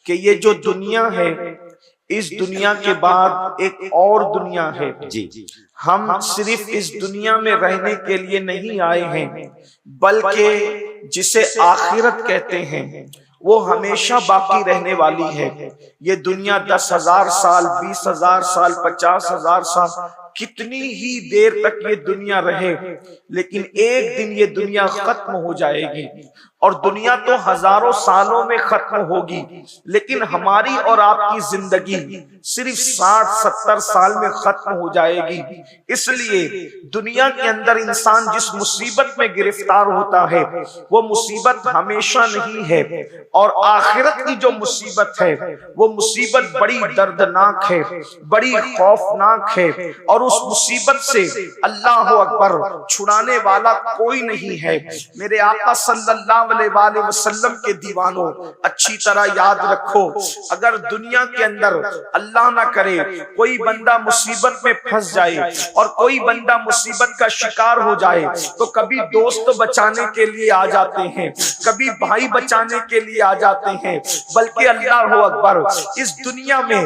کہ یہ جو دنیا ہے اس دنیا کے بعد ایک اور دنیا ہے. ہم صرف اس دنیا میں رہنے کے لیے نہیں آئے ہیں بلکہ جسے آخرت کہتے ہیں وہ ہمیشہ باقی رہنے والی ہے. یہ دنیا 10,000 سال 20,000 سال 50,000 سال کتنی ہی دیر تک یہ دنیا رہے، لیکن ایک دن یہ دنیا ختم ہو جائے گی. اور دنیا تو ہزاروں سالوں میں ختم ہوگی، لیکن ہماری اور آپ کی زندگی صرف 60-70 سال میں ختم ہو جائے گی. اس لیے دنیا کے اندر انسان جس مصیبت میں گرفتار ہوتا ہے وہ مصیبت ہمیشہ نہیں ہے، اور آخرت کی جو مصیبت ہے وہ مصیبت بڑی دردناک ہے، بڑی خوفناک ہے، اور اس مصیبت سے اللہ اکبر چھڑانے والا کوئی نہیں ہے. میرے آقا صلی اللہ علیہ وآلہ وسلم کے دیوانوں اچھی طرح یاد رکھو، اگر دنیا کے اندر اللہ نہ کرے کوئی بندہ مصیبت میں پھنس جائے اور کوئی بندہ مصیبت کا شکار ہو جائے تو کبھی دوست بچانے کے لیے آ جاتے ہیں، کبھی بھائی بچانے کے لیے آ جاتے ہیں، بلکہ اللہ اکبر اس دنیا میں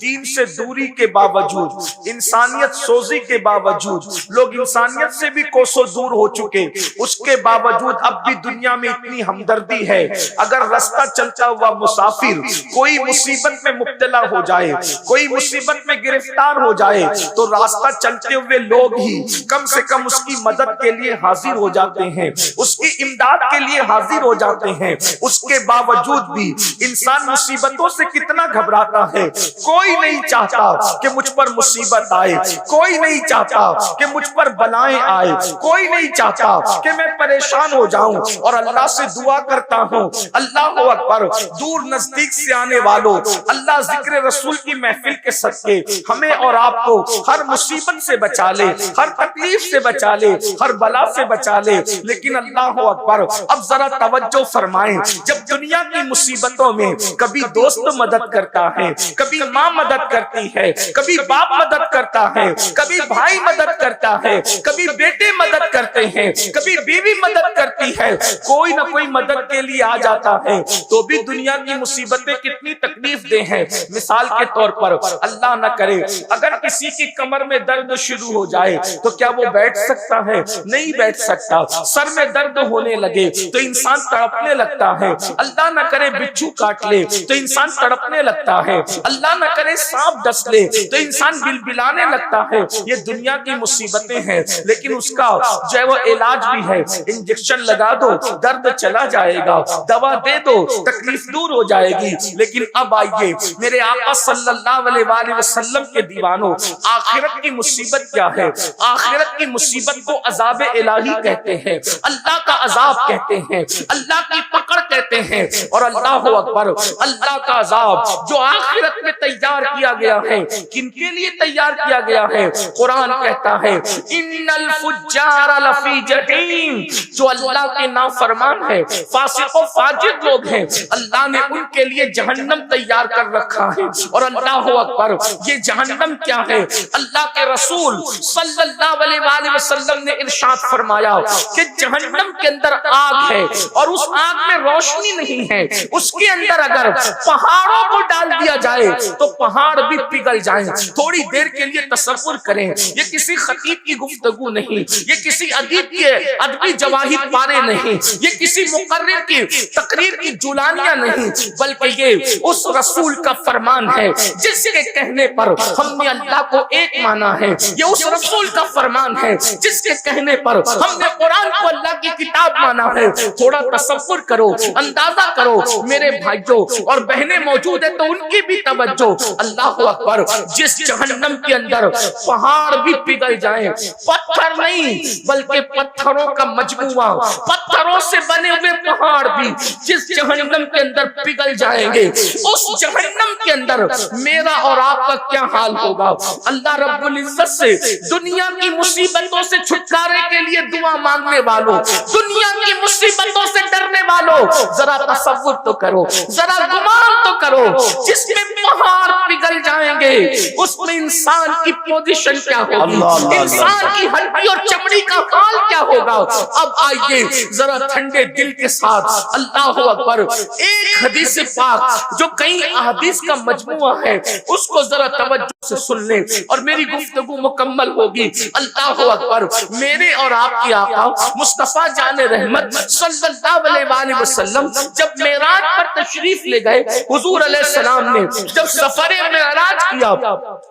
دین سے دوری کے باوجود، انسانیت سوزی کے باوجود، لوگ انسانیت سے بھی کوسوں دور ہو چکے، اس کے باوجود اب بھی دنیا میں اتنی ہمدردی ہے. اگر رستہ چلتا ہوا مسافر کوئی مصیبت میں مبتلا ہو جائے، کوئی مصیبت میں گرفتار ہو جائے تو راستہ چلتے ہوئے لوگ ہی کم سے کم اس کی مدد کے لیے حاضر ہو جاتے ہیں، اس کی امداد کے لیے حاضر ہو جاتے ہیں. اس کے باوجود بھی انسان مصیبتوں سے کتنا گھبراتا ہے. کوئی نہیں چاہتا کہ مجھ پر مصیبت آئے، کوئی نہیں چاہتا کہ مجھ پر بلائیں آئے، کوئی نہیں چاہتا کہ میں پریشان ہو جاؤں. اور اللہ سے دعا کرتا ہوں اللہ اکبر دور نزدیک سے آنے والوں، اللہ ذکر رسول کی محفل کے صدقے ہمیں اور آپ کو ہر مصیبت سے بچا لے، ہر تکلیف سے بچا لے، ہر بلا سے بچا لے. لیکن اللہ اکبر اب ذرا توجہ فرمائیں، جب دنیا کی مصیبتوں میں کبھی دوست مدد کرتا ہے، کبھی ماں مدد کرتی ہے، کبھی باپ مدد کرتا ہے، کبھی بھائی مدد کرتا ہے، کبھی بیٹے مدد کرتے ہیں، کبھی بیوی مدد کرتی ہے، کوئی نہ کوئی مدد کے لیے آ جاتا ہے، تو بھی دنیا کی مصیبتیں کتنی تکلیف دہ ہیں. مثال کے طور پر اللہ نہ کرے اگر کسی کی کمر میں درد شروع ہو جائے تو کیا وہ بیٹھ سکتا ہے؟ نہیں بیٹھ سکتا. سر میں درد ہونے لگے تو انسان تڑپنے لگتا ہے. اللہ نہ کرے بچھو کاٹ لے تو انسان تڑپنے لگتا ہے. اللہ نہ کرے سانپ ڈس لے تو انسان بلبلانے لگتا ہے. یہ دنیا کی مصیبتیں ہیں، لیکن اس کا جو ہے وہ علاج بھی ہے. انجیکشن لگا دو درد چلا جائے گا، دوا دے دو تکلیف دور ہو جائے گی. لیکن اب آئیے میرے آقا صلی اللہ علیہ وآلہ وسلم کے دیوانوں، آخرت کی مصیبت کیا ہے؟ آخرت کی مصیبت کو عذاب الہی کہتے ہیں، اللہ کا عذاب کہتے ہیں، اللہ کی پکڑ کہتے ہیں. اور اللہ اکبر اللہ کا عذاب جو آخرت میں تیار کیا گیا ہے، کن کے لیے تیار کیا گیا ہے؟ قرآن کہتا ہے ان الفجار لفی جحیم، جو اللہ کے نافرمان ہے، فاسق و فاجر لوگ ہیں، اللہ نے ان کے لیے جہنم تیار کر رکھا ہے. اور اللہ اکبر یہ جہنم کیا ہے؟ اللہ کے رسول صلی اللہ علیہ وآلہ وسلم نے ارشاد فرمایا کہ جہنم کے اندر آگ ہے اور اس آگ میں روشنی نہیں ہے. اس کے اندر اگر پہاڑوں کو ڈال دیا جائے تو پہاڑ بھی پگھل جائیں. تھوڑی دیر کے لیے تصور کریں، یہ کسی خطیب کی گفتگو نہیں، یہ کسی ادیب کے ادبی جواہر پارے نہیں، یہ کسی مقرر کی تقریر کی جولانیاں نہیں، بلکہ یہ اس رسول کا فرمان ہے جس کے کہنے پر ہم نے اللہ کو ایک مانا ہے. یہ اس رسول کا فرمان ہے جس کے کہنے پر ہم نے قرآن کو اللہ کی کتاب مانا ہے. تھوڑا تصور کرو، اندازہ کرو میرے بھائیوں اور بہنیں موجود ہیں تو ان کی بھی توجہ. اللہ اکبر جس جہنم کے اندر پہاڑ بھی پگھل جائیں، پتھر نہیں بلکہ پتھروں کا مجموعہ، پتھروں سے بنے ہوئے پہاڑ بھی جس جہنم کے اندر پگھل جائیں گے، اس جہنم کے اندر میرا اور آپ کا کیا حال ہوگا؟ اللہ رب العزت سے دنیا کی مصیبتوں سے چھٹکارے کے لیے دعا مانگنے والوں، دنیا کی مصیبتوں سے ڈرنے والوں، ذرا تصور تو کرو، ذرا گمان تو کرو، جس میں پہاڑ پگھل پگھل جائیں گے، اس میں انسان کی پوزیشن کیا ہوگی، انسان کی ہڈی اور چمڑی کا حال کیا ہوگا۔ اب آئیے ذرا ٹھنڈے دل کے ساتھ، اللہ اکبر، ایک حدیث پاک جو کئی احادیث کا مجموعہ ہے اس کو ذرا توجہ سے سن لیں اور میری گفتگو مکمل ہوگی۔ اللہ اکبر، میرے اور آپ کی آقا مصطفیٰ جان رحمت صلی اللہ علیہ وآلہ وسلم جب معراج پر تشریف لے گئے، حضور علیہ السلام نے جب سفر معراج کیا،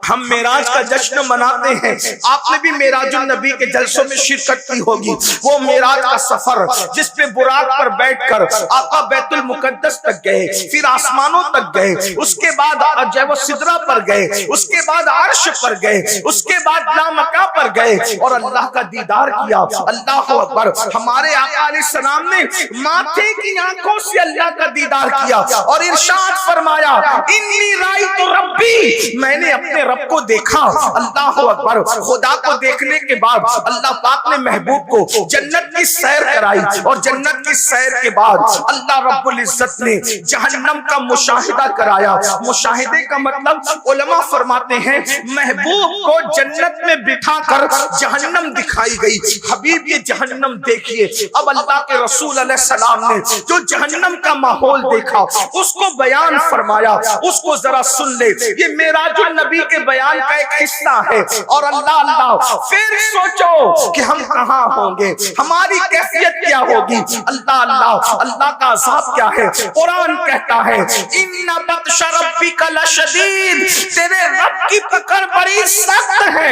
ہم معراج کا جشن مناتے ہیں، آپ نے بھی معراج النبی کے جلسوں میں شرکت کی ہوگی۔ وہ معراج کا سفر جس پہ براق پر بیٹھ کر آقا بیت المقدس تک گئے، پھر آسمانوں تک گئے، اس کے بعد جو وہ سدرہ پر گئے، اس کے بعد عرش پر گئے، اس کے بعد لامکہ پر گئے اور اللہ کا دیدار کیا۔ اللہ اکبر، ہمارے آقا علیہ السلام نے ماتھے کی آنکھوں سے اللہ کا دیدار کیا اور ارشاد فرمایا انی رأیت ربی، میں نے اپنے رب کو دیکھا۔ اللہ اکبر، خدا کو دیکھنے کے بعد اللہ پاک نے محبوب کو جنت کی سیر کرائی اور جنت کی سیر کے بعد اللہ رب العزت نے جہنم کا مشاہدہ کرایا۔ مشاہدے کا مطلب علماء فرماتے ہیں محبوب کو جنت میں بٹھا کر جہنم دکھائی گئی۔ حبیب یہ جہنم دیکھیے، اب اللہ کے رسول علیہ السلام نے جو جہنم کا ماحول دیکھا اس کو بیان فرمایا، اس کو ذرا سن لے۔ یہ معراج النبی کے بیان کا ایک حصہ ہے اور اللہ پھر سوچو کہ ہم کہاں ہوں گے، ہماری کیفیت کیا ہوگی۔ اللہ کا عذاب کیا ہے؟ قرآن کہتا ہے ان بطش ربک لشدید، تیرے رب کی پکڑ بڑی سخت ہے۔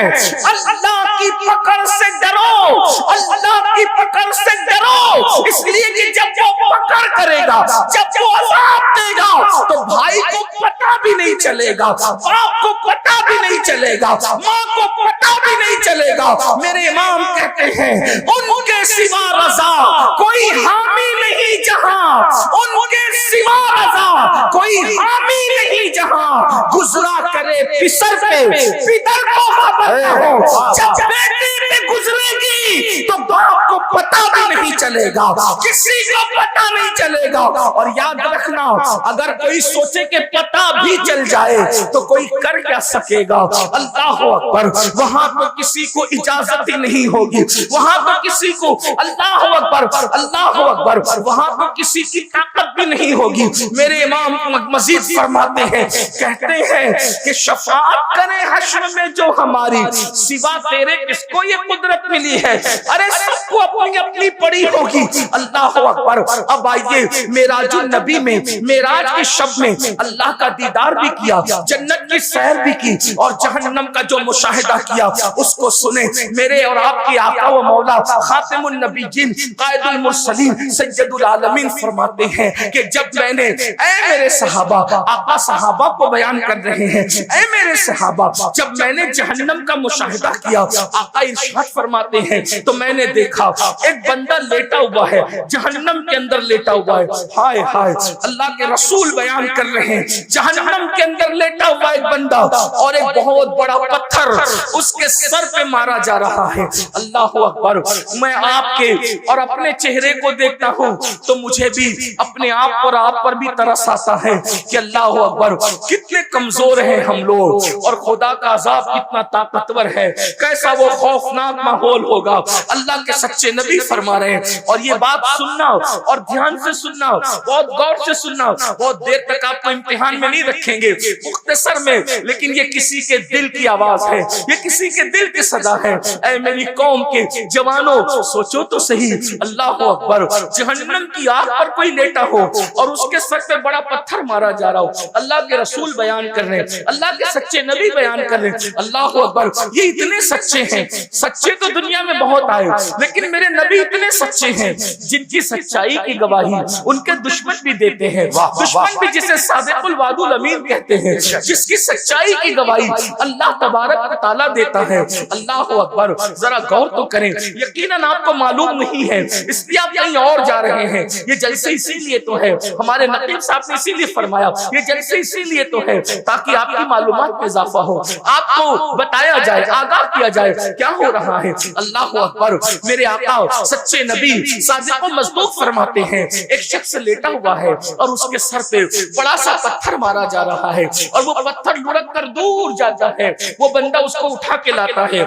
اللہ کی پکڑ سے ڈرو، اللہ کی پکڑ سے ڈرو، اس لیے کہ جب وہ پکڑ کرے گا، جب وہ عذاب دے گا تو بھائی کو پتہ بھی نہیں چلے گا، باپ کو پتہ بھی نہیں چلے گا، ماں کو پتہ بھی نہیں چلے گا۔ میرے امام کہتے ہیں ان کے سوا رضا کوئی حامی نہیں جہاں، ان کے سوا رضا کوئی حامی نہیں جہاں، گزرا کرے پسر پہ پدر کو خبر نہ ہو، جب بیٹی پہ گزرے گی تو باپ کو پتہ بھی نہیں چلے گا، کسی کو پتہ نہیں چلے گا۔ اور یاد رکھنا اگر کوئی سوچے کہ پتہ بھی چل جائے تو کوئی کر کیا سکے گا۔ اللہ اکبر، وہاں تو کسی کو اجازت ہی نہیں ہوگی، وہاں تو کسی کو اللہ اکبر وہاں تو کسی کی طاقت بھی نہیں ہوگی۔ میرے امام مزید فرماتے ہیں، کہتے ہیں کہ شفاعت کرے حشر میں جو ہماری، سوا تیرے کس کو یہ قدرت ملی ہے؟ ارے سب کو اپنی اپنی پڑی ہوگی۔ اللہ اکبر، اب آئیے معراج النبی میں، معراج کی شب میں اللہ کا دیدار بھی کیا، جنت کی سیر بھی کی اور جہنم کا جو مشاہدہ کیا اس کو سنے۔ میرے اور آپ کی آقا و مولا خاتم النبیین قائد المرسلین سید العالمین فرماتے ہیں کہ جب میں نے، اے میرے صحابہ، آقا صحابہ کو بیان کر رہے ہیں، اے میرے صحابہ، جب میں نے جہنم کا مشاہدہ کیا، آقا ارشاد فرماتے ہیں تو میں نے دیکھا ایک بندہ لیٹا ہوا ہے، جہنم کے اندر لیٹا ہوا ہے۔ ہائے ہائے، اللہ کے رسول بیان کر رہے ہیں جہنم کے اندر لیٹا ہوا ایک بندہ اور ایک بہت بڑا پتھر اس کے سر پہ مارا جا رہا ہے۔ اللہ اکبر، میں آپ کے اور اپنے چہرے کو دیکھتا ہوں تو مجھے بھی اپنے آپ اور آپ پر بھی ترس آتا ہے کہ اللہ اکبر کتنے کمزور ہیں ہم لوگ اور خدا کا عذاب کتنا طاقتور ہے، کیسا وہ خوفناک ماحول ہوگا۔ اللہ کے سچے نبی فرما رہے ہیں اور یہ بات سننا اور دھیان سے سننا، بہت غور سے سننا، بہت دیر تک آپ کو امتحان میں نہیں رکھیں گے، مختصر میں، لیکن یہ کسی کے دل کی آواز ہے، یہ کسی کے دل کی صدا ہے۔ اے میری قوم کے جوانوں، سوچو تو صحیح، اللہ اکبر، جہنم کی آگ پر کوئی لیٹا ہو اور اس کے سر پہ بڑا پتھر مارا جا رہا ہو، اللہ کے رسول بیان کر رہے ہیں، اللہ کے سچے نبی بیان کر رہے ہیں، اللہ اکبر، یہ اتنے سچے ہیں، سچے تو دنیا میں بہت آئے لیکن میرے نبی اتنے سچے ہیں جن کی سچائی کی گواہی ان کے دشمن بھی دیتے ہیں، دشمن بھی جسے صادق الوعد الامین کہتے ہیں، جس کی سچائی کی گواہی اللہ تبارک و تعالیٰ دیتا ہے۔ اللہ اکبر، ذرا غور تو کریں، یقیناً آپ کو معلوم نہیں ہے اس لیے آپ کہیں اور جا رہے ہیں۔ یہ جلسے اسی لیے تو ہے، ہمارے نقیب صاحب نے اسی لیے فرمایا یہ جلسے اسی لیے تو ہے تاکہ آپ کی معلومات میں اضافہ ہو، آپ کو بتایا جائے، آگاہ کیا جائے کیا ہو رہا ہے۔ اللہ اللہ اکبر، میرے آقا سچے نبی صادق و مصدوق فرماتے ہیں ایک شخص لیٹا ہوا ہے اور اس کے سر پہ بڑا سا پتھر مارا جا رہا ہے اور وہ پتھر لڑک کر دور جاتا ہے، وہ بندہ اس کو اٹھا کے لاتا ہے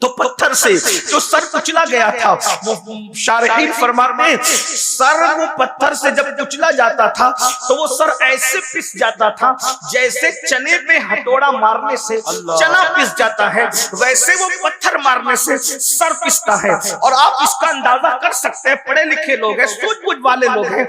تو پتھر سے جو سر کچلا گیا تھا، شارحین فرماتے ہیں سر وہ پتھر سے جب کچلا جاتا تھا تو وہ سر ایسے پس جاتا تھا جیسے چنے پہ ہتھوڑا مارنے سے چنا پس جاتا ہے، ویسے وہ پتھر مارنے سے سر پستا ہے۔ اور آپ اس کا اندازہ کر سکتے ہیں، پڑھے لکھے لوگ ہیں، سوچ بوجھ والے لوگ ہیں،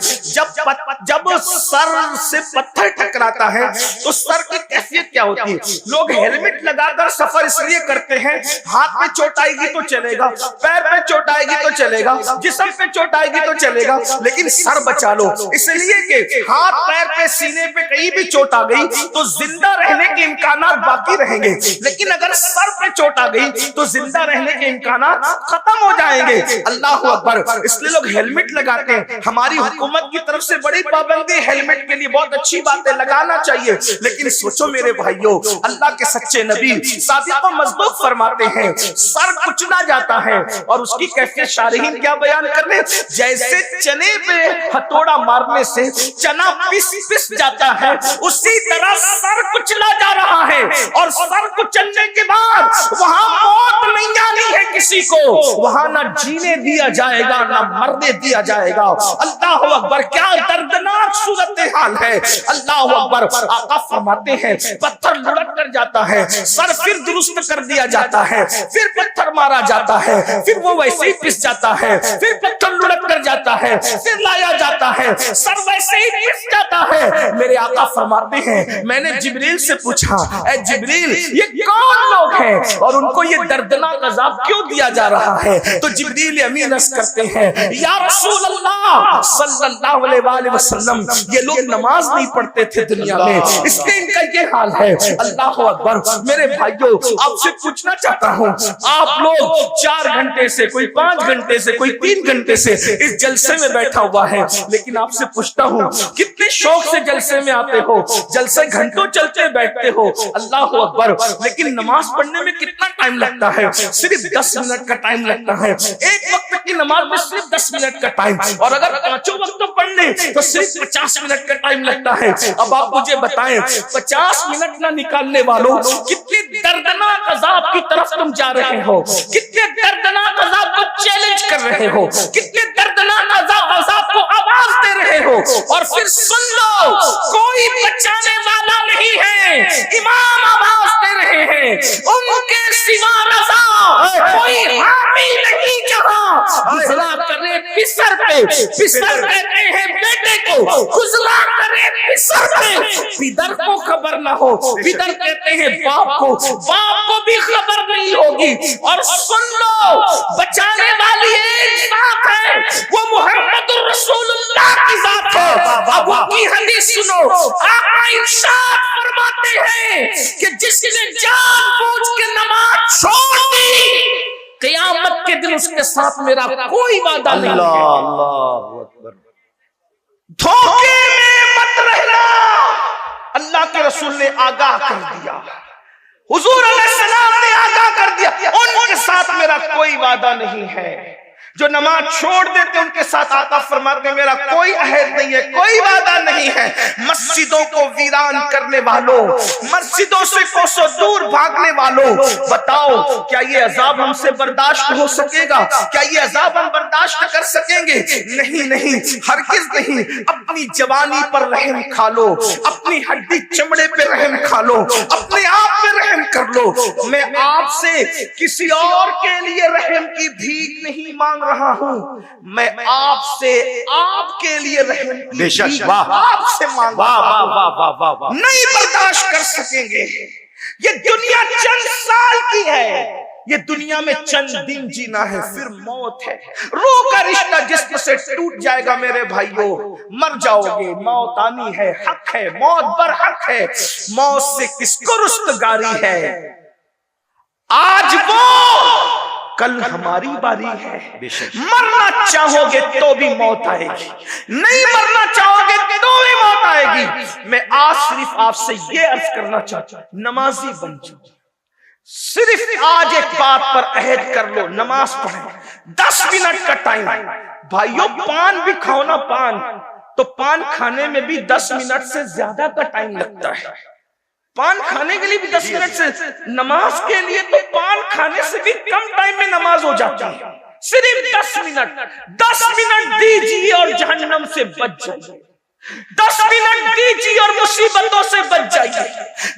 جب سر سے پتھر ٹکراتا ہے تو سر کی کیفیت کیا ہوتی ہے؟ لوگ ہیلمٹ لگا کر سفر اس لیے کرتے ہیں ہاتھ پہ چوٹ آئے گی تو چلے گا، پیر پہ چوٹ آئے گی تو چلے گا، جسم پہ چوٹ آئے گی تو چلے گا، لیکن سر بچا لو، اس لیے کہ ہاتھ پیر پہ سینے پہ کہیں بھی چوٹ آ گئی تو زندہ رہنے کے امکانات باقی رہیں گے، لیکن اگر سر پہ چوٹ آ گئی تو زندہ رہنے کے امکانات ختم ہو جائیں گے۔ اللہ اکبر، اس لیے لوگ ہیلمٹ لگاتے ہیں، ہماری حکومت کی طرف سے بڑی پابندی ہیلمٹ کے لیے، بہت اچھی بات ہے، لگانا چاہیے، لیکن سوچو میرے بھائیوں، اللہ کے سچے نبی صادق و مصدوق فرماتے ہیں سر کچلا جاتا ہے اور اس کی کیفیت شارحین کیا بیان کر رہے ہیں؟ جیسے چنے پہ ہتھوڑا مارنے سے چنا پس جاتا ہے، اسی طرح سر کچلا جا رہا ہے، اور سر کچلنے کے بعد وہاں موت نہیں آنی ہے کسی کو، وہاں نہ جینے دیا جائے گا نہ مرنے دیا جائے گا۔ اللہ اکبر، کیا دردناک صورتحال ہے۔ اللہ اکبر، آقا فرماتے ہیں پتھر لڑک کر جاتا ہے، سر پھر درست کر دیا جاتا ہے، پھر پتھر مارا جاتا ہے، پھر وہ ویسے ہی پس جاتا ہے، پھر پتھر لڑک کر جاتا ہے، پھر لایا جاتا ہے، سر ویسے ہی پس جاتا ہے۔ میرے آقا فرماتے ہیں میں نے جبریل سے پوچھا اے جبریل یہ کون لوگ ہیں اور ان کو یہ دردناک عذاب کیوں دیا جا رہا ہے؟ تو جبریل امین عرض کرتے ہیں یا رسول اللہ صلی اللہ علیہ وآلہ وسلم یہ لوگ نماز نہیں پڑھتے تھے دنیا میں، اس لیے ان کا یہ حال ہے۔ اللہ اکبر، میرے بھائیوں آپ سے پوچھنا چاہتا ہوں، آپ لوگ 4 گھنٹے سے، کوئی 5 گھنٹے سے، کوئی 3 گھنٹے سے اس جلسے میں بیٹھا ہوا ہے، لیکن آپ سے پوچھتا ہوں کتنے شوق سے جلسے میں آتے ہو، جلسے گھنٹوں چلتے بیٹھتے ہو، اللہ اکبر، لیکن نماز پڑھنے میں کتنا ٹائم لگتا ہے؟ صرف 10 منٹ کا ٹائم لگتا ہے، ایک وقت کی نماز میں صرف 10 منٹ کا ٹائم، اور اگر 5 وقت پڑھ لیں تو صرف 50 منٹ کا ٹائم لگتا ہے۔ اب آپ مجھے بتائیں 50 منٹ نہ نکالنے والوں کتنی دردناک عذاب کی طرف تم جا رہے ہو، کتنے دردناک عذاب کو چیلنج کر رہے ہو، کتنے دردناک عذاب کو آواز دے رہے ہو، اور پھر سن لو کوئی بچانے والا نہیں ہے، امام آواز دے رہے ہیں ان کے سوا رضا کوئی حامی نہیں جہاں، گزلا کرے پسر پہ، پسر کہتے ہیں بیٹے کو، گزلا کرے پسر پہ، پیدر کو خبر نہ ہو، پیدر کہتے ہیں باپ کو، باپ کو بھی خبر نہیں ہوگی۔ اور سن لو بچانے والی ایک ذات ہے، وہ محمد رسول اللہ کی ذات ہے۔ اب ان کی حدیث سنو، آقا ارشاد فرماتے ہیں کہ جس نے جان بوجھ کے نماز چھوڑ دی قیامت کے دن اس کے ساتھ میرا کوئی وعدہ نہیں ہے۔ اللہ اکبر، دھوکے میں مت رہنا، اللہ کے رسول نے آگاہ کر دیا، حضور علیہ السلام نے آگاہ کر دیا، ان کے ساتھ میرا کوئی وعدہ نہیں ہے۔ جو نماز چھوڑ دیتے ان کے ساتھ آقا فرماتے ہیں میرا کوئی عہد نہیں ہے، کوئی وعدہ نہیں ہے۔ مسجدوں کو ویران کرنے والوں، مسجدوں سے کوسوں دور بھاگنے والوں، بتاؤ کیا یہ عذاب ہم سے برداشت ہو سکے گا؟ کیا یہ عذاب ہم برداشت کر سکیں گے؟ نہیں نہیں، ہرگز نہیں۔ اپنی جوانی پر رحم کھا لو، اپنی ہڈی چمڑے پہ رحم کھا لو، اپنے آپ پہ رحم کر لو۔ میں آپ سے کسی اور کے لیے رحم کی بھیک نہیں مانگ رہا ہوں، میں آپ سے آپ کے لیے رحم کی بھیک آپ سے مانگ رہا ہوں۔ نہیں برداشت کر سکیں گے۔ یہ دنیا چند سال کی ہے، یہ دنیا میں چند دن جینا ہے، پھر موت ہے۔ روح کا رشتہ جسم سے ٹوٹ جائے گا میرے بھائیوں، مر جاؤ گے، موت آنی ہے، حق ہے، موت برحق ہے، موت سے کس کو رستگاری ہے؟ آج وہ کل ہماری باری ہے۔ مرنا چاہو گے تو بھی موت آئے گی، نہیں مرنا چاہو گے تو بھی موت آئے گی۔ میں آج صرف آپ سے یہ عرض کرنا چاہتا ہوں، نمازی بن جاؤ، صرف آج ایک بات پر عہد کر لو، نماز پڑھیں، 10 منٹ کا ٹائم۔ بھائیو پان بھی کھاؤ نا، پان تو پان کھانے میں بھی 10 منٹ سے زیادہ کا ٹائم لگتا ہے، پان کھانے کے لیے بھی 10 منٹ سے، نماز کے لیے تو پان کھانے سے بھی کم ٹائم میں نماز ہو جاتی ہے، صرف 10 منٹ۔ 10 منٹ دیجیے اور جہنم سے بچ جائیے، 10 منٹ دیجیے اور مصیبتوں سے بچ جائیے،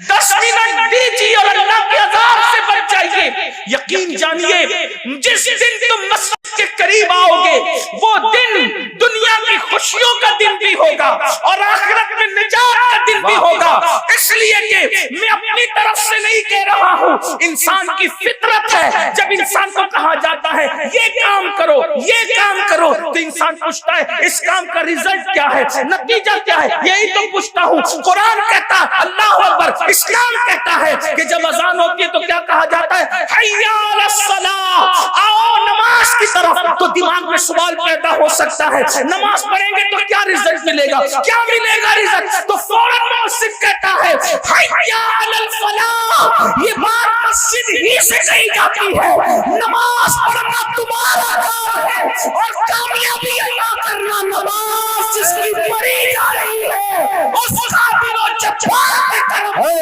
10 منٹ دیجیے اور اللہ کے عذاب سے بچ جائیے۔ یقین جانیے جس دن تم مسجد کے قریب آؤ گے وہ دن دنیا کی خوشیوں کا دن بھی ہوگا اور آخرت میں نجات کا دن بھی ہوگا، اس لیے کہ میں اپنی طرف سے نہیں کہہ رہا ہوں، انسان کی فطرت ہے، جب انسان کو کہا جاتا ہے یہ کام کرو یہ کام کرو تو انسان پوچھتا ہے اس کام کا ریزلٹ کیا ہے، نتیجہ کیا ہے، یہی تو پوچھتا ہوں۔ قرآن کہتا ہے، اللہ اکبر، اسلام کہتا ہے کہ جب اذان ہوتی ہے تو کیا کہا جاتا ہے، حی علی الصلاۃ، آؤ نماز کی طرف۔ تو دماغ میں سوال پیدا ہو سکتا ہے نماز پڑھیں گے تو کیا ریزلٹ ملے گا، کیا ملے گا ریزلٹ، تو فوراً مؤذن کہتا ہے حی علی الفلاح، یہ بات مسجد ہی سے کہی جاتی ہے، نماز پڑھنا تمہارا کام ہے اور کامیابی عطا کرنا نماز جس کی پڑھی جا رہی ہے اس کا دل و جذبات کی طرف ہے۔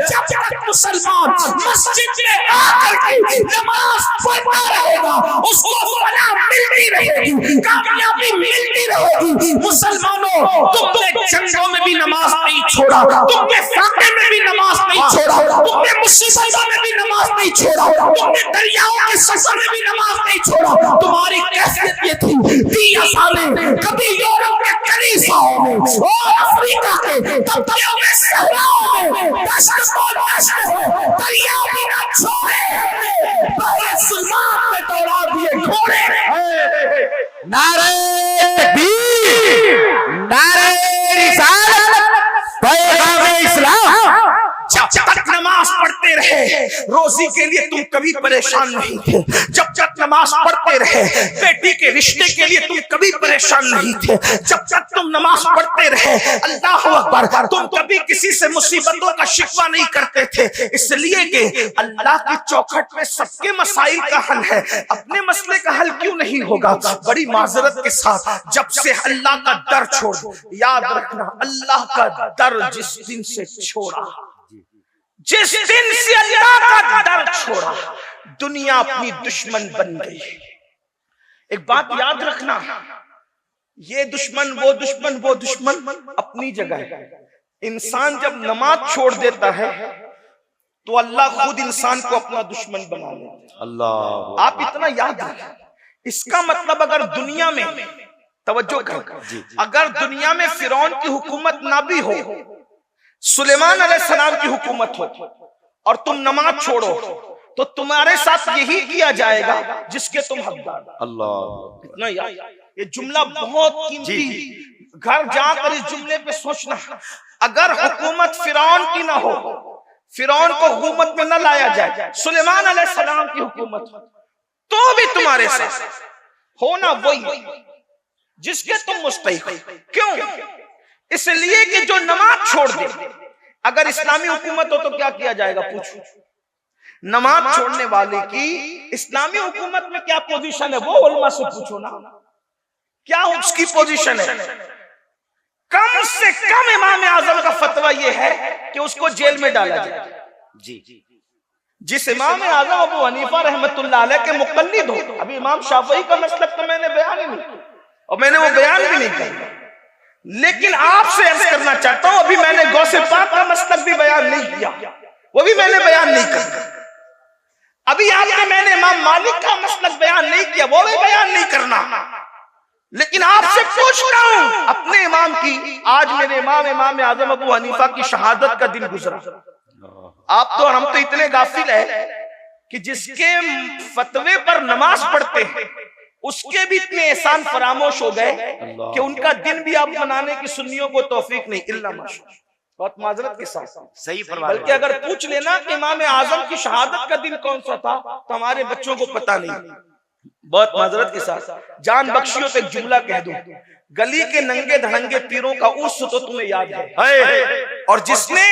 جب تک مسلمان مسجد میں آ کر کے نماز پڑھتا رہے گا اس کو فلاح ملتی رہے گی، کامیابی ملتی رہے گی۔ مسلمانوں تم نے جنگوں میں بھی نماز نہیں چھوڑا، تم نے فاقے میں بھی نماز نہیں چھوڑا، تم نے مصیبتوں میں بھی نماز نہیں چھوڑا، تم نے دریاؤں کے سفر میں بھی نماز نہیں چھوڑا۔ تمہاری کیفیت یہ تھی 30 سالیں کبھی یورپ کے کلیساؤں میں اور افریقہ کے تبتیوں میں صحراؤں میں دشت کو دشت ہے، دریا بھی نہ چھوڑے، بڑے سلمان میں دوڑا دیے گھوڑے۔ نعرہ تکبیر، نعرہ رسالت، پیغام اسلام۔ جب تک نماز پڑھتے رہے روزی کے لیے تم کبھی پریشان نہیں تھے، جب تک نماز پڑھتے رہے بیٹی کے رشتے کے لیے تم کبھی پریشان نہیں تھے، جب تک تم نماز پڑھتے رہے اللہ اکبر تم کبھی کسی سے مصیبتوں کا شکوہ نہیں کرتے تھے، اس لیے کہ اللہ کی چوکھٹ میں سب کے مسائل کا حل ہے، اپنے مسئلے کا حل کیوں نہیں ہوگا؟ بڑی معذرت کے ساتھ جب سے اللہ کا در چھوڑ، یاد رکھنا اللہ کا در جس دن سے چھوڑا، جس دن سے اللہ کا در چھوڑا دنیا اپنی دشمن بن گئی۔ ایک بات یاد رکھنا، یہ دشمن وہ دشمن وہ دشمن اپنی جگہ ہے، انسان جب نماز چھوڑ دیتا ہے تو اللہ خود انسان کو اپنا دشمن بنا لیتا ہے۔ اللہ آپ اتنا یاد رکھیں، اس کا مطلب اگر دنیا میں توجہ کریں، اگر دنیا میں فرعون کی حکومت نہ بھی ہو، سلیمان علیہ السلام کی حکومت ہو اور تم نماز چھوڑو تو تمہارے ساتھ یہی کیا جائے گا جس کے تم حقدار۔ اللہ اتنا یاد، یہ جملہ بہت قیمتی، گھر جا کر اس جملے پہ سوچنا، اگر حکومت فرعون کی نہ ہو، فرعون کو حکومت میں نہ لایا جائے، سلیمان علیہ السلام کی حکومت تو بھی تمہارے ساتھ ہونا وہی جس کے تم مستحق۔ کیوں؟ اس لیے کہ جو نماز چھوڑ دے، اگر اسلامی حکومت ہو تو کیا کیا جائے گا؟ پوچھو، نماز چھوڑنے والے کی اسلامی حکومت میں کیا پوزیشن ہے؟ وہ علماء سے پوچھو نا، کیا اس کی پوزیشن ہے؟ کم سے کم امام اعظم کا فتویٰ یہ ہے کہ اس کو جیل میں ڈالا جائے۔ جی جس امام اعظم ابو حنیفہ رحمت اللہ علیہ کے مقلد ہو، ابھی امام شافعی کا مسلک تو میں نے بیان ہی نہیں کیا اور میں نے وہ بیان بھی نہیں کیا، لیکن آپ سے عرض کرنا چاہتا ہوں ابھی میں نے غوث پاک کا مسلک بھی بیان نہیں کیا، وہ بھی میں نے بیان نہیں کرنا، ابھی آپ نے میں نے امام مالک کا مسلک بیان نہیں کیا، وہ بھی بیان نہیں کرنا، لیکن آپ سے پوچھتا ہوں اپنے امام کی، آج میرے امام اعظم ابو حنیفہ کی شہادت کا دن گزرا، آپ تو ہم تو اتنے غافل ہیں کہ جس کے فتوے پر نماز پڑھتے ہیں اس کے بھی اتنے احسان فراموش ہو گئے کہ ان کا دن بھی آپ منانے کی سنیوں کو توفیق نہیں، اللہ ماشاءاللہ، بہت معذرت کے ساتھ صحیح فرما رہے ہیں۔ بلکہ اگر پوچھ لینا کہ امام اعظم کی شہادت کا دن کون سا تھا تو ہمارے بچوں کو پتہ نہیں، بہت معذرت کے ساتھ جان بخشیوں پہ ایک جملہ کہہ دوں، گلی کے ننگے دھڑنگے پیروں کا عرس تو تمہیں یاد ہے، اور جس نے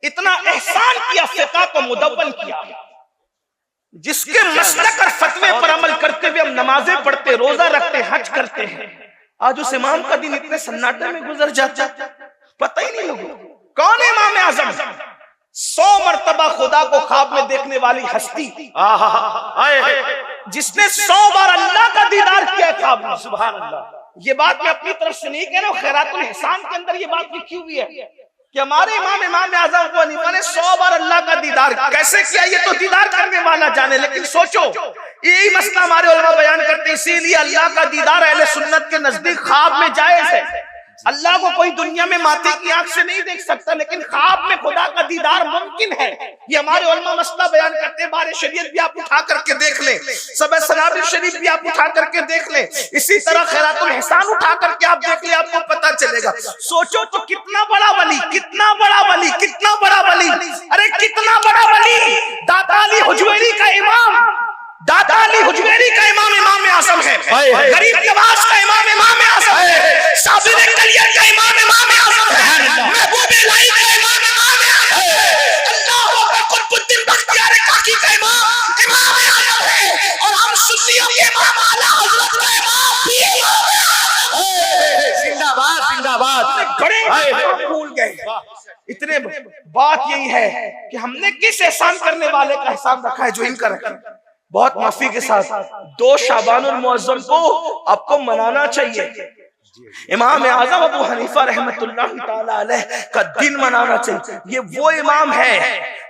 اتنا احسان کیا، فقہ کو مدون کیا، جس کے مسلک اور فتوے پر عمل کرتے ہوئے ہم نمازیں پڑھتے، روزہ رکھتے، حج کرتے ہیں. آج اس امام کا دن اتنے سناٹے میں گزر جاتا، پتہ ہی نہیں لوگوں. کون ہے امام اعظم؟ 100 مرتبہ خدا کو خواب میں دیکھنے والی ہستی، جس نے 100 بار اللہ کا دیدار کیا خواب میں. سبحان اللہ. یہ بات میں اپنی طرف سے نہیں کہہ رہا ہوں، خیرات الاحسان کے اندر یہ بات لکھی ہوئی ہے کہ ہمارے امام اعظم ابو حنیفہ نے 100 بار اللہ کا دیدار کیسے کیا، یہ تو دیدار کرنے والا جانے. لیکن سوچو، یہی مسئلہ ہمارے علماء بیان کرتے ہیں. اسی لیے اللہ کا دیدار اہل سنت کے نزدیک خواب میں جائز ہے. اللہ کو کوئی دنیا میں ماتھے کی آنکھ سے نہیں دیکھ سکتا، لیکن خواب میں خدا کا دیدار ممکن ہے. یہ ہمارے علماء مسئلہ بیان کرتے ہیں. بارے شریعت بھی آپ اٹھا کر کے دیکھ لیں، سبع سنابل شریف بھی آپ اٹھا کر کے دیکھ لیں، اسی طرح خیرات الاحسان اٹھا کر کے آپ دیکھ لیں، آپ کو پتہ چلے گا. سوچو تو کتنا بڑا ولی، کتنا بڑا ولی، کتنا بڑا ولی، ارے کتنا بڑا ولی. داتا علی حجویری کا امام، داتا علی حجویری کا امام امام اعظم ہے. غریب نواز کا امام امام اعظم ہے. صابر کلیت کا امام امام اعظم ہے. محبوب الہی کا امام امام اعظم ہے. اللہ قطب الدین بختیار کاکی کا امام امام اعظم ہے. اور ہم سنیوں کے امام اعلیٰ حضرت کا امام بھی امام اعظم ہے. زندہ باد، زندہ باد. بڑے بھول گئے. اتنے بات یہی ہے کہ ہم نے کس احسان کرنے والے کا احسان رکھا ہے جو ان کا رکھا. بہت معافی کے ساتھ 2 شعبان المعظم کو آپ کو منانا چاہیے. امام اعظم ابو حنیفہ رحمت اللہ تعالی علیہ کا دن منانا چاہیے. یہ وہ امام ہے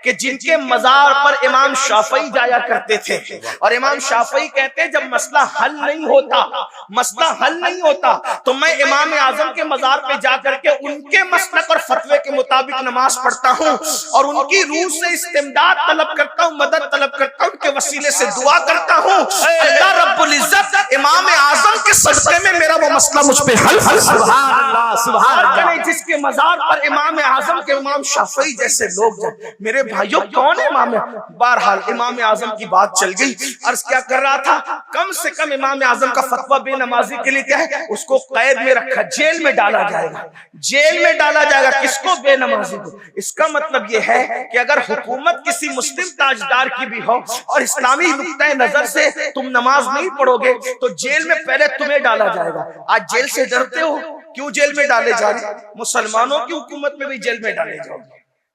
کہ جن کے مزار پر امام شافعی جایا کرتے تھے. اور امام شافعی کہتے ہیں جب مسئلہ حل نہیں ہوتا تو میں امام اعظم کے مزار پہ جا کر کے ان کے مسلک اور فتوے کے مطابق نماز پڑھتا ہوں اور ان کی روح سے استمداد طلب کرتا ہوں، مدد طلب کرتا ہوں، ان کے وسیلے سے دعا کرتا ہوں. اللہ رب العزت امام اعظم کے صدقے میں میرا وہ مسئلہ مجھ پہ حل. سبحان اللہ، سبحان اللہ. جس کے مزار پر امام اعظم کے امام شافعی جیسے لوگ جائیں. میرے بھائیوں کون ہے امام؟ بہرحال امام اعظم کی بات چل گئی. عرض کیا کر رہا تھا، کم سے کم امام اعظم کا فتویٰ بے نمازی کے لیے کیا ہے، اس کو قید میں رکھا، جیل میں ڈالا جائے گا. جیل میں ڈالا جائے گا کس کو؟ بے نمازی کو. اس کا مطلب یہ ہے کہ اگر حکومت کسی مسلم تاجدار کی بھی ہو اور اسلامی نقطۂ نظر سے تم نماز نہیں پڑھو گے تو جیل میں پہلے تمہیں ڈالا جائے گا. آج جیل سے ڈرتے ہو، کیوں جیل میں ڈالے جا رہے؟ مسلمانوں کی حکومت میں بھی جیل میں ڈالے جاؤ گے.